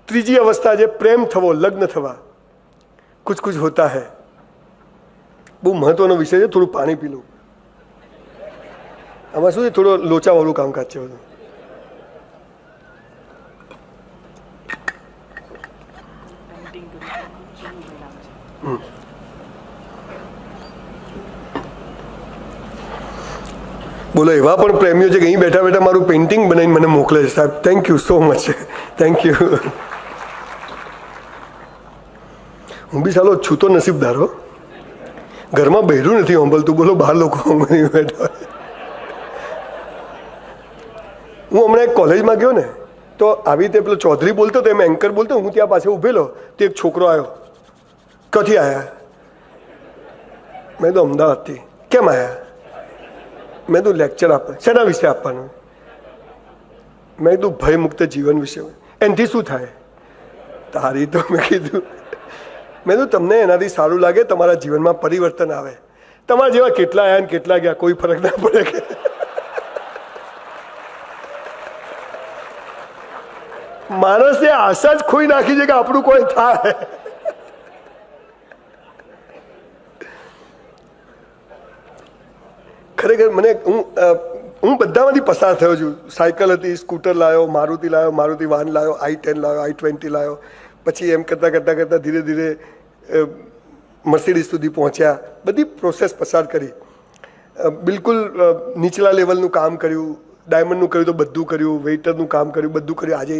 ત્રીજી અवस्था છે પ્રેમ થવો, લગ્ન થવા. કુછ કુછ હોતા હૈ. બહુ મહત્વનો વિષય છે. થોડું પાણી પી લો. આમાં શું છે, થોડો લોચાવાળું કામકાજ છે બધું. બોલો, એવા પણ પ્રેમીઓ છે કે અહીં બેઠા બેઠા મારું પેઇન્ટિંગ બનાવીને મને મોકલે છે. સાહેબ, thank you so much. Thank you. હું બી સાલો છું તો નસીબદાર હો. ઘરમાં બહેરું નથી સાંભળતું. બોલો, બહાર લોકો બેઠા. હું હમણાં એક કોલેજમાં ગયો ને, તો આવી રીતે પેલો ચૌધરી બોલતો હતો, એમ એન્કર બોલતો, હું ત્યાં પાસે ઉભેલો, તો એક છોકરો આવ્યો. ક્યાંથી આવ્યા? મેં તો અમદાવાદથી. કેમ આવ્યા? મેં તું લેક્ચર આપે. શેના વિશે આપવાનું? મેં કીધું ભયમુક્ત જીવન વિશે. એનાથી શું થાય? તારી તો મેં કીધું તમને એનાથી સારું લાગે, તમારા જીવનમાં પરિવર્તન આવે. તમારા જેવા કેટલા આવ્યા ને કેટલા ગયા, કોઈ ફરક ના પડે. કે માણસે આશા જ ખોઈ નાખી છે કે આપણું કોઈ થાય. ખરેખર મને હું બધામાંથી પસાર થયો છું. સાયકલ હતી, સ્કૂટર લાવ્યો, મારુતિ વાન લાવ્યો, i10 લાવ્યો, i20 લાવ્યો. પછી એમ કરતાં કરતાં કરતાં ધીરે ધીરે મર્સિડીઝ સુધી પહોંચ્યા. બધી પ્રોસેસ પસાર કરી. બિલકુલ નીચલા લેવલનું કામ કર્યું, ડાયમંડનું કર્યું તો બધું કર્યું, વેઇટરનું કામ કર્યું, બધું કર્યું. આજે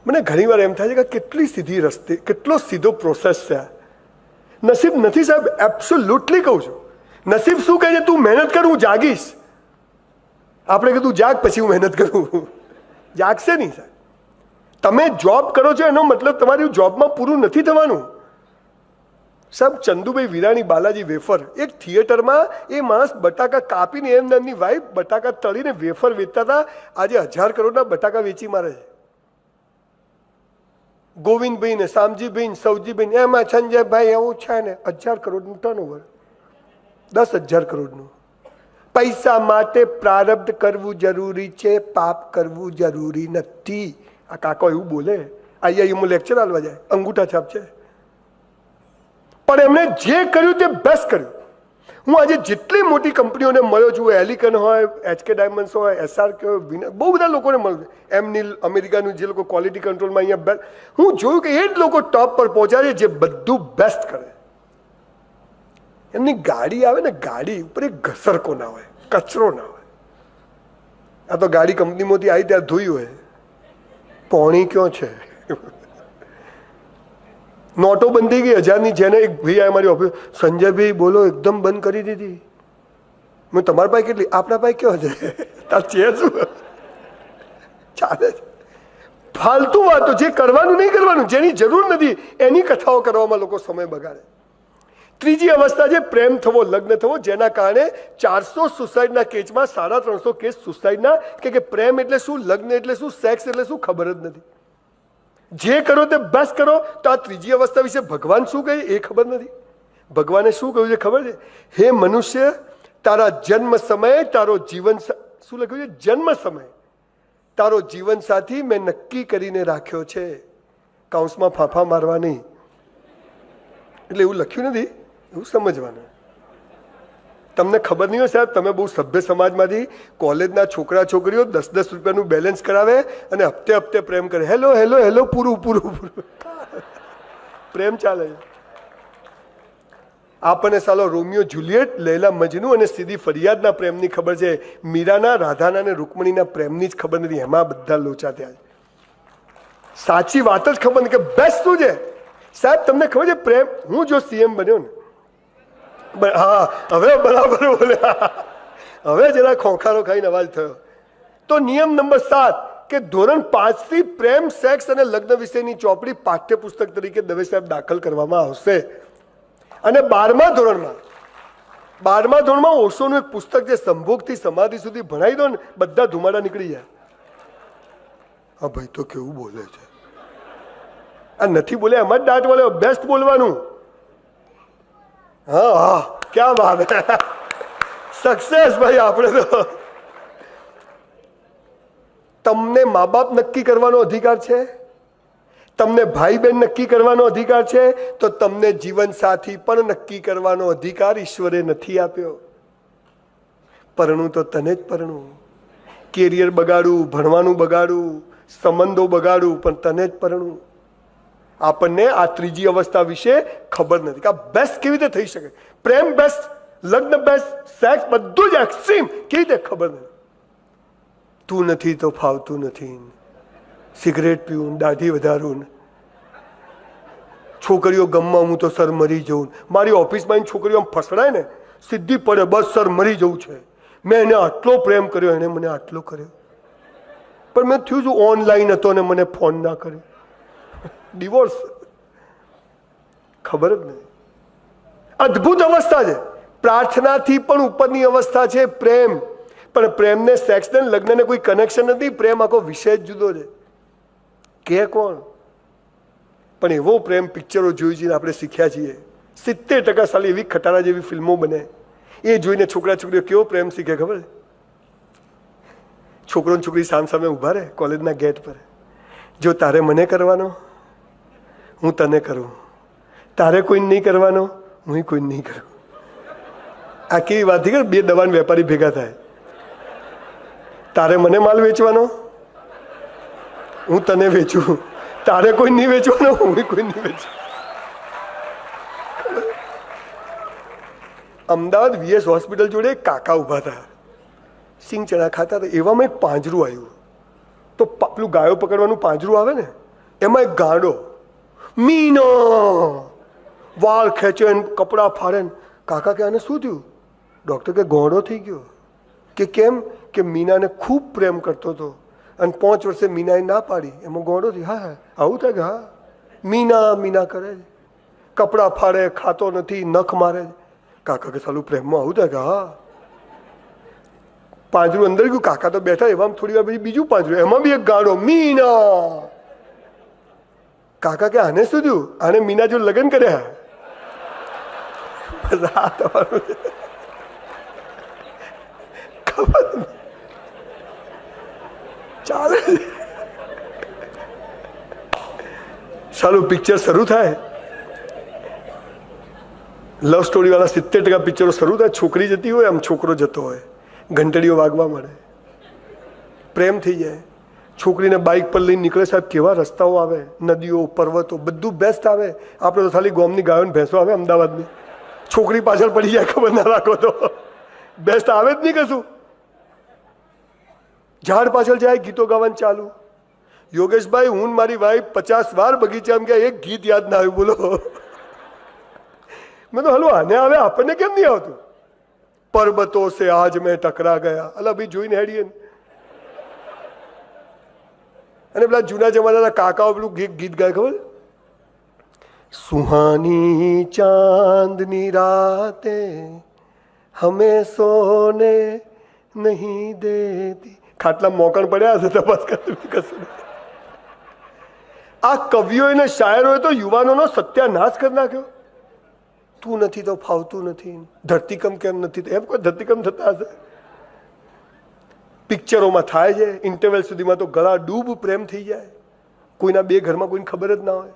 મને ઘણીવાર એમ થાય છે કે કેટલી સીધી રસ્તે, કેટલો સીધો પ્રોસેસ છે. નસીબ નથી સાહેબ, એબ્સોલ્યુટલી કહું છું. નસીબ શું કહે છે? તું મહેનત કર, હું જાગીશ. આપણે કીધું જાગ, પછી હું મહેનત કરું. જાગશે નહીં સાહેબ. તમે જોબ કરો છો એનો મતલબ તમારી જોબમાં પૂરું નથી થવાનું સાહેબ. ચંદુભાઈ વિરાણી, બાલાજી વેફર, એક થિયેટરમાં એ માણસ બટાકા કાપીને એમની વાઈફ બટાકા તળીને વેફર વેચતા હતા. આજે 1000 કરોડના બટાકા વેચી મારે છે. ગોવિંદભાઈ ને શામજીભાઈ સૌજીભાઈ, એમાં સંજયભાઈ એવું છે ને 1000 કરોડનું ટર્નઓવર, 10,000 કરોડનું. પૈસા માટે પ્રારબ્ધ કરવું જરૂરી છે, પાપ કરવું જરૂરી નથી. આ કાકો એવું બોલે. આઈઆઈએમમાં લેક્ચર આલવા જાય, અંગૂઠા છાપ છે. પણ એમણે જે કર્યું તે બેસ્ટ કર્યું. હું આજે જેટલી મોટી કંપનીઓને મળ્યો છું, એલિકન હોય, HK ડાયમંડ્સ હોય, SRK હોય, બહુ બધા લોકોને મળ્યું. એમની અમેરિકાનું જે લોકો ક્વોલિટી કંટ્રોલમાં અહીંયા હું જોયું કે એ જ લોકો ટોપ પર પહોંચ્યા છે જે બધું બેસ્ટ કરે. એમની ગાડી આવે ને, ગાડી ઉપર એક ઘસરકો ના હોય, કચરો ના હોય. આ તો ગાડી કંપનીમાંથી આવી ત્યાં ધોઈ હોય. પોણી ક્યાં છે? નોટો બંધ થઈ ગઈ 1000ની. જેને એક ભાઈ આ મારી ઓફિસ, સંજયભાઈ બોલો, એકદમ બંધ કરી દીધી. મેં તમારા પાસે કેટલી? આપણા પાસે કયો છે? તાર છે શું? ચાલે છે ફાલતુ વાતો. જે કરવાનું નહીં કરવાનું, જેની જરૂર નથી એની કથાઓ કરવામાં લોકો સમય બગાડે. ત્રીજી અવસ્થા છે પ્રેમ થવો, લગ્ન થવો, જેના કારણે 400 સુસાઇડના કેસમાં 350 કેસ સુસાઇડના. કે પ્રેમ એટલે શું, લગ્ન એટલે શું, સેક્સ એટલે શું ખબર જ નથી. જે કરો તે બેસ્ટ કરો. તો આ ત્રીજી અવસ્થા વિશે ભગવાન શું કહે એ ખબર નથી. ભગવાને શું કહ્યું છે ખબર છે? હે મનુષ્ય, તારા જન્મ સમયે તારો જીવન, શું લખ્યું છે? જન્મ સમયે તારો જીવન સાથી મેં નક્કી કરીને રાખ્યો છે. કાઉન્સમાં ફાંફા મારવા નહીં. એટલે એવું લખ્યું નથી, એવું સમજવાનું. તમને ખબર નહીં હોય સાહેબ, તમે બહુ સભ્ય સમાજમાંથી કોલેજના છોકરા છોકરીઓ 10-10 રૂપિયાનું બેલેન્સ કરાવે અને હપ્તે હપ્તે પ્રેમ કરે. હેલો હેલો હેલો, પૂરું પૂરું પૂરું પ્રેમ ચાલે. આપણને સાલો રોમિયો જુલિયટ, લૈલા મજનુ અને સીધી ફરિયાદના પ્રેમની ખબર છે. મીરાના, રાધાના અને રૂકમણીના પ્રેમની જ ખબર નથી. એમાં બધા લોચા થયા છે. સાચી વાત જ ખબર નથી કે બેસ્ટ શું છે સાહેબ. તમને ખબર છે પ્રેમ, હું જો CM બન્યો ને, હા હવે બરાબર બોલ્યા, હવે જરા ખોખારો ખાઈને અવાજ થયો. તો નિયમ નંબર 7 કે ધોરણ 5 થી પ્રેમ, સેક્સ અને લગ્ન વિશેની ચોપડી પાઠ્યપુસ્તક તરીકે દવે સાહેબ દાખલ કરવામાં આવશે. અને 12મા ધોરણમાં ઓશોનું એક પુસ્તક છે સંભોગથી સમાધિ સુધી ભણાવી દો ને, બધા ધુમાડા નીકળી જાય. હા ભાઈ તો કેવું બોલે છે, આ નથી બોલે એમાં જ દાંત વળે. બેસ્ટ બોલવાનું. હા હા, ક્યાં વાત, સક્સેસ ભાઈ. આપણે તો તમને મા બાપ નક્કી કરવાનો અધિકાર છે. તમને ભાઈ બહેન નક્કી કરવાનો અધિકાર છે, તો તમને જીવનસાથી પણ નક્કી કરવાનો અધિકાર ઈશ્વરે નથી આપ્યો. પરણું તો તને જ પરણું. કેરિયર બગાડું, ભણવાનું બગાડું, સંબંધો બગાડું, પણ તને જ પરણું. આપણને આ ત્રીજી અવસ્થા વિશે ખબર નથી કે આ બેસ્ટ કેવી રીતે થઈ શકે. પ્રેમ બેસ્ટ, લગ્ન બેસ્ટ, સેક્સ બધું જ એક્સ્ટ્રીમ કેવી રીતે ખબર નથી. તું નથી તો ફાવતું નથી. સિગરેટ પીવું, દાઢી વધારું, છોકરીઓ ગમમાં હું તો સર મરી જવું. મારી ઓફિસમાં છોકરીઓ આમ ફસડાય ને સીધી પડે, બસ સર મરી જવું છે. મેં એને આટલો પ્રેમ કર્યો, એને મને આટલો કર્યો, પણ મેં થયું છું ઓનલાઈન હતો ને મને ફોન ના કર્યો. ડિવોર્સ. ખબર જ નહીં. અદ્ભુત અવસ્થા છે. પ્રાર્થનાથી પણ ઉપરની અવસ્થા છે પ્રેમ. પણ પ્રેમને, સેક્સને, લગ્નને કોઈ કનેક્શન નથી. પ્રેમ આખો વિષય જ જુદો છે. કે કોણ? પણ એવો પ્રેમ પિક્ચરો જોઈ જોઈને આપણે શીખ્યા છીએ. 70% સાલી એવી ખટારા જેવી ફિલ્મો બને, એ જોઈને છોકરા છોકરીઓ કેવો પ્રેમ શીખે ખબર છે? છોકરો ને છોકરી સામ સામે ઊભા રહે કોલેજના ગેટ પર. જો તારે મને કરવાનો, હું તને કરું. તારે કોઈ નહીં કરવાનો, હું કોઈ નહીં કરું. આ કેવી વાત થઈ? બે દવાના વેપારી ભેગા થાય. તારે મને માલ વેચવાનો, હું તને વેચું. તારે કોઈ નહીં વેચવાનો, હું કોઈ નહીં વેચું. અમદાવાદ વીએસ હોસ્પિટલ જોડે કાકા ઉભા હતા, સિંગ ચણા ખાતા હતા. એવામાં એક પાંજરું આવ્યું. તો પેલું ગાયો પકડવાનું પાંજરું આવે ને, એમાં એક ગાંડો મીનો વાળ ખેંચે, કપડાં ફાડે. કાકા કે આને શું થયું? ડૉક્ટર કે ગોળો થઈ ગયો. કે કેમ? કે મીનાને ખૂબ પ્રેમ કરતો હતો અને 5 વર્ષે મીનાએ ના પાડી, એમાં ગોળો થઈ. હા આવું થાય કે હા, મીના મીના કરે, કપડાં ફાડે, ખાતો નથી, નખ મારે. કાકા કે સાલું પ્રેમમાં આવું થાય કે હા. પાંજરું અંદર ગયું. કાકા તો બેઠા, એમાં થોડી વાર પછી બીજું પાંજરું, એમાં બી એક ગાળો મીના. કાકા કે આને શું થયું? આને મીના જો લગ્ન કર્યા. ખબર ચાલે. સાલું પિક્ચર શરૂ થાય, લવ સ્ટોરી વાળા 70% પિક્ચરો શરૂ થાય. છોકરી જતી હોય, આમ છોકરો જતો હોય, ઘંટડીઓ વાગવા મળે, પ્રેમ થઈ જાય. છોકરીને બાઇક પર લઈને નીકળે. સાહેબ કેવા રસ્તાઓ આવે, નદીઓ, પર્વતો, બધું બેસ્ટ આવે. આપણે તો ખાલી ગોમની ગાયોને ભેંસો આવે અમદાવાદની. છોકરી પાછળ પડી જાય, ખબર ના રાખો તો. બેસ્ટ આવે જ નહીં કશું. ઝાડ પાછળ જાય, ગીતો ગાવાનું ચાલુ. યોગેશભાઈ, હું મારી વાઈફ 50 વાર બગીચામાં ગયા, એક ગીત યાદ ના આવ્યું. બોલો. મેં તો હલો આને આવે, આપણને કેમ નહીં આવતું? પર્વતો સે આજ મેં ટકરા ગયા. અલા ભાઈ જોઈને હેડીએ. અને પેલા જૂના જમાનાના કાકાઓ પેલું ગીત ગાય ખબર? સુહાની ચાંદની રાતે હમે સોને નહીં દેતી. ખાટલા મોકણ પડ્યા હશે, તપાસ કશું. આ કવિઓએ ને શાયરોએ તો યુવાનોનો સત્યાનાશ કરી નાખ્યો. તું નથી તો ફાવતું નથી, ધરતીકંપ કેમ નથી, એમ કોઈ ધરતીકંપ થતા હશે? પિક્ચરોમાં થાય છે. ઇન્ટરવેલ સુધીમાં તો ગળા ડૂબ પ્રેમ થઈ જાય. કોઈના બે ઘરમાં કોઈને ખબર જ ના હોય.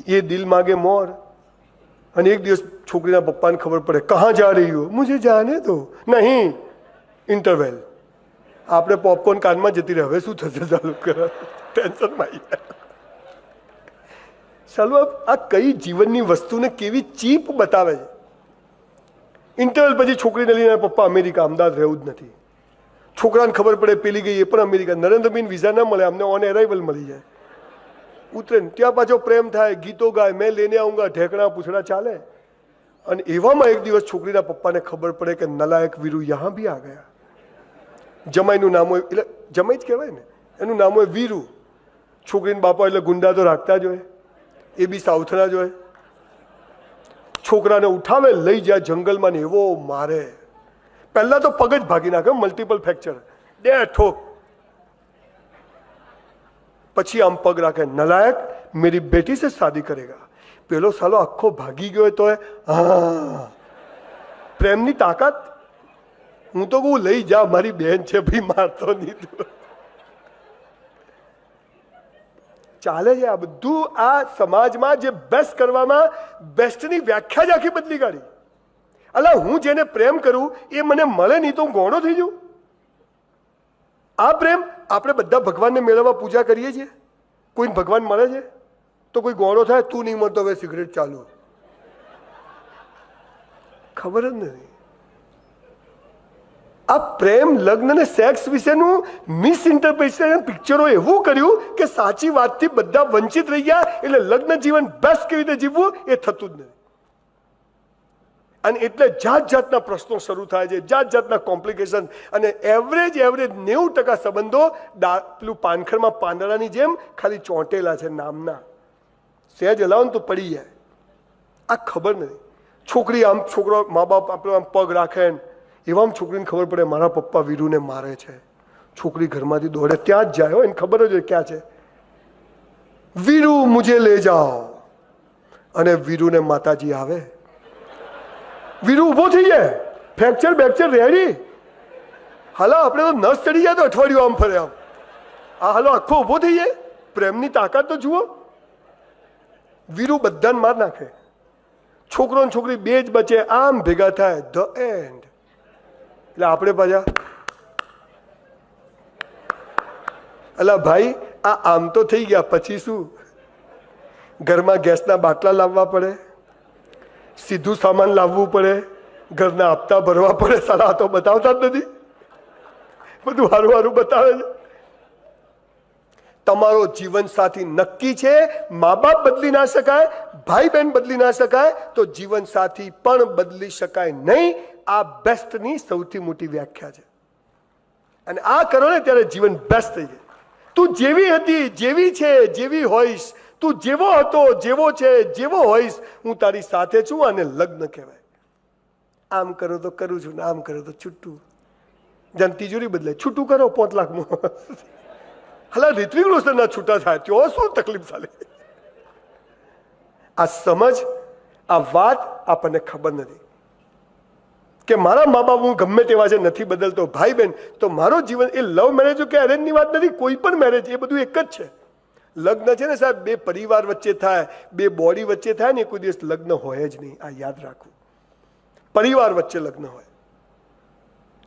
એ દિલ માગે મોર. અને એક દિવસ છોકરીના પપ્પાને ખબર પડે, કહા જા રહી હો? મુझे જાને દો. નહીં, ઇન્ટરવેલ. આપણે પોપકોર્ન કાનમાં જતી રહે. હવે શું થશે? ચાલુ કર, ટેન્શનમાં આવી જાય. ચાલો, આ કઈ જીવનની વસ્તુને કેવી ચીપ બતાવે છે. ઇન્ટરવેલ પછી છોકરીને લઈને પપ્પા અમેરિકા, અમદાવાદ રહેવું જ નથી. છોકરાને ખબર પડે પેલી ગઈ, એ પણ અમેરિકા. નરેન્દ્રબીન વિઝા ના મળે, અમને ઓન એરાઇવલ મળી જાય. ઉતરે ત્યાં પાછો પ્રેમ થાય, ગીતો ગાય, મેં લેને આઉંગા, ઢેકણા પૂછડા ચાલે. અને એવામાં એક દિવસ છોકરીના પપ્પાને ખબર પડે કે નલાયક વીરુ યહાં ભી આ ગયા. જમાઈનું નામ હોય, એટલે જમાઈ જ કહેવાય ને, એનું નામ હોય વીરુ. છોકરીના બાપા એટલે ગુંડા તો રાખતા જ હોય, એ બી સાઉથના જ હોય. છોકરાને ઉઠાવે, લઈ જાય જંગલમાં ને એવો મારે. પહેલા તો પગ જ ભાગી નાખે, મલ્ટિપલ ફ્રેક્ચર, 2 ઠોક. પછી આમ પગ રાખે, નલાયક મેરી બેટી સે શાદી કરેગા. પેલો સાલો આખો ભાગી ગયો તો હા, પ્રેમની તાકાત. હું તો કહું લઈ જા, મારી બહેન છે ભાઈ, મારતો નહીં. ચાલે છે આ બધું. આ સમાજમાં જે બેસ્ટ કરવામાં બેસ્ટની વ્યાખ્યા જ આખી બદલી કાઢી. અલા હું જેને પ્રેમ કરું એ મને મળે નહીં તો હું ગોણો થઈ જાઉં? આ પ્રેમ આપણે બધા ભગવાનને મેળવવા પૂજા કરીએ છીએ. કોઈને ભગવાન મળે છે તો કોઈ ગોળો થાય, તું નહીં મળતો હવે સિગરેટ ચાલુ. ખબર જ નથી. આ પ્રેમ લગ્ન ને સેક્સ વિશેનું મિસઇન્ટરપ્રિટેશન પિક્ચરો એવું કર્યું કે સાચી વાતથી બધા વંચિત રહી ગયા. એટલે લગ્ન જીવન બેસ્ટ કેવી રીતે જીવવું એ થતું જ નથી. અને એટલે જાત જાતના પ્રશ્નો શરૂ થાય છે, જાત જાતના કોમ્પ્લિકેશન. અને એવરેજ 90% સંબંધો પેલું પાનખરમાં પાંદડાની જેમ ખાલી ચોંટેલા છે નામના. સહેજ હલાવો ને તો પડી જાય. આ ખબર નથી. છોકરી આમ છોકરો મા બાપ આપણે આમ પગ રાખે ને એવા છોકરીને ખબર પડે મારા પપ્પા વીરુને મારે છે. છોકરી ઘરમાંથી દોડે ત્યાં જ જાય. એને ખબર જ હોય ક્યાં છે. વીરુ મુજે લે જાઓ. અને વીરુને માતાજી આવે. વીરુ ઊભો થઈ જાય. Fracture બેક્ચર ready. હાલો આપણે તો નસ ચડી જાય તો અઠવાડિયું આમ ફરે આમ. આ હાલો આખો ઊભો થઈ જાય. પ્રેમની તાકાત તો જુઓ. વીરુ બધાને માર નાખે. છોકરો ને છોકરી બે જ બચે, આમ ભેગા થાય. The and. એટલે આપણે પાછા અલા ભાઈ આ આમ તો થઈ ગયા, પછી શું? ઘરમાં ગેસના બાટલા લાવવા પડે, સીધું સામાન લાવવું પડે, ઘરના હપ્તા ભરવા પડે. સારા તો બતાવતા જ નથી. બધું સારું સારું બતાવે છે. તમારો જીવન સાથી નક્કી છે. મા બાપ બદલી ના શકાય, ભાઈ બહેન બદલી ના શકાય, તો જીવન સાથી પણ બદલી શકાય નહીં. આ બેસ્ટની સૌથી મોટી વ્યાખ્યા છે. અને આ કરો ને ત્યારે જીવન બેસ્ટ થઈ જાય. તું જેવી હતી, જેવી છે, જેવી હોઈશ, તું જેવો હતો, જેવો છે, જેવો હોઈશ, હું તારી સાથે છું. અને લગ્ન કહેવાય. આમ કરો તો કરું છું ને આમ કરો તો છૂટું. જેમ તિજોરી બદલાય, છૂટું કરો 5 લાખમાં. હલા ઋત્વિક રોશનના છૂટા થાય ત્યાં શું તકલીફ ચાલે? આ સમજ, આ વાત આપણને ખબર નથી કે મારા મા બાપ હું ગમે તેવા છે નથી બદલતો. ભાઈ બહેન તો મારો જીવન એ લવ મેરેજ કે અરેન્જની વાત નથી. કોઈ પણ મેરેજ એ બધું એક જ છે. લગ્ન છે ને સાહેબ, બે પરિવાર વચ્ચે થાય, બે બોડી વચ્ચે થાય ને, કોઈ દિવસ લગ્ન હોય જ નહીં. આ યાદ રાખવું. પરિવાર વચ્ચે લગ્ન હોય.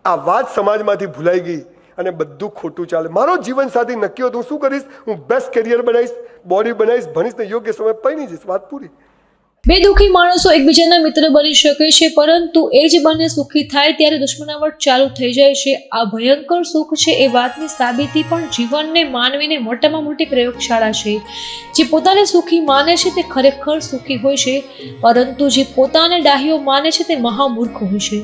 આ વાત સમાજમાંથી ભૂલાઈ ગઈ અને બધું ખોટું ચાલે. મારો જીવન સાથી નક્કી હતું, હું શું કરીશ? હું બેસ્ટ કેરિયર બનાવીશ, બોડી બનાવીશ, ભણીશ ને યોગ્ય સમય પૈણી જઈશ. વાત પૂરી. બે દુઃખી માણસો એકબીજાના મિત્ર બની શકે છે, પરંતુ એ જ બંને સુખી થાય ત્યારે દુશ્મનાવટ ચાલુ થઈ જાય છે. આ ભયંકર સુખ છે એ વાતની સાબિતી પણ જીવનને માનવીને મોટામાં મોટી પ્રયોગશાળા છે. જે પોતાને સુખી માને છે તે ખરેખર સુખી હોય છે, પરંતુ જે પોતાને ડાહ્યો માને છે તે મહામૂર્ખ હોય છે.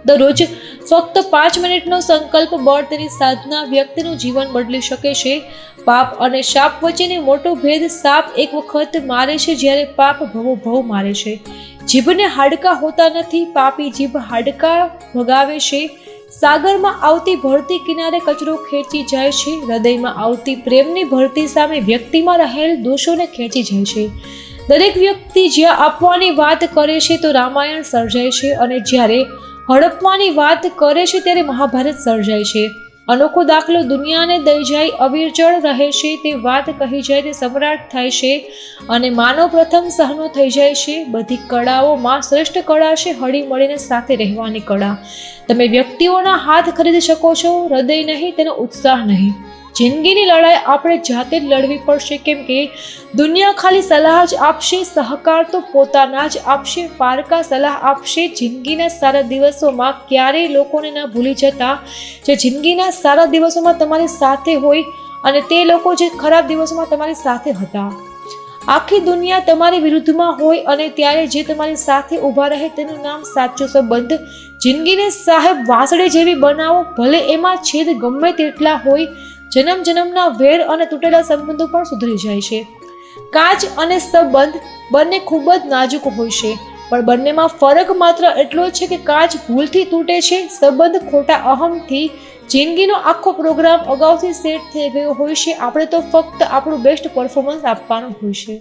દરરોજ ફક્ત 5 મિનિટનો સંકલ્પ બળ તેની સાધના વ્યક્તિનું જીવન બદલી શકે છે. પાપ અને શાપ વચ્ચેનો મોટો ભેદ, સાપ એક વખત મારે છે જ્યારે પાપ ભવો ભવ મારે છે. જીભને હાડકા હોતા નથી, પાપી જીભ હાડકા ભગાવે છે. સાગરમાં આવતી ભરતી કિનારે કચરો ખેંચી જાય છે. હૃદયમાં આવતી પ્રેમની ભરતી સામે વ્યક્તિમાં રહેલ દોષોને ખેંચી જાય છે. દરેક વ્યક્તિ જ્યાં આપવાની વાત કરે છે તો રામાયણ સર્જાય છે, અને જ્યારે હડપવાની વાત કરે છે ત્યારે મહાભારત સર્જાય છે. અનોખો દાખલો દુનિયાને દઈ જાય, અવિરચળ રહે છે તે વાત કહી જાય તે સમ્રાટ થાય છે, અને માનવ પ્રથમ સહનો થઈ જાય છે. બધી કળાઓમાં શ્રેષ્ઠ કળા છે હળી મળીને સાથે રહેવાની કળા. તમે વ્યક્તિઓના હાથ ખરીદી શકો છો, હૃદય નહીં, તેનો ઉત્સાહ નહીં. જિંદગીની લડાઈ આપણે જાતે જ લડવી પડશે, કેમ કે દુનિયા ખાલી સલાહ જ આપશે, સહકાર તો પોતાના જ આપશે. પારકા સલાહ આપશે. જિંદગીના સારા દિવસોમાં ક્યારેય લોકોને ન ભૂલી જતા જે જિંદગીના સારા દિવસોમાં તમારી સાથે હોય, અને તે લોકો જે ખરાબ દિવસોમાં તમારી સાથે હતા. આખી દુનિયા તમારી વિરુદ્ધમાં હોય અને ત્યારે જે તમારી સાથે ઊભા રહે તેનું નામ સાચો સંબંધ. જિંદગીને સાહેબ વાસળી જેવી બનાવો, ભલે એમાં છેદ ગમે તેટલા હોય. જન્મ જન્મના વેર અને તૂટેલા સંબંધો પણ સુધરી જાય છે. કાચ અને સંબંધ બંને ખૂબ જ નાજુક હોય છે, પણ બંનેમાં ફરક માત્ર એટલો છે કે કાચ ભૂલથી તૂટે છે, સંબંધ ખોટા અહમથી. જિંદગીનો આખો પ્રોગ્રામ અગાઉથી સેટ થઈ ગયો હોય છે. આપણે તો ફક્ત આપણું બેસ્ટ પરફોર્મન્સ આપવાનું હોય છે.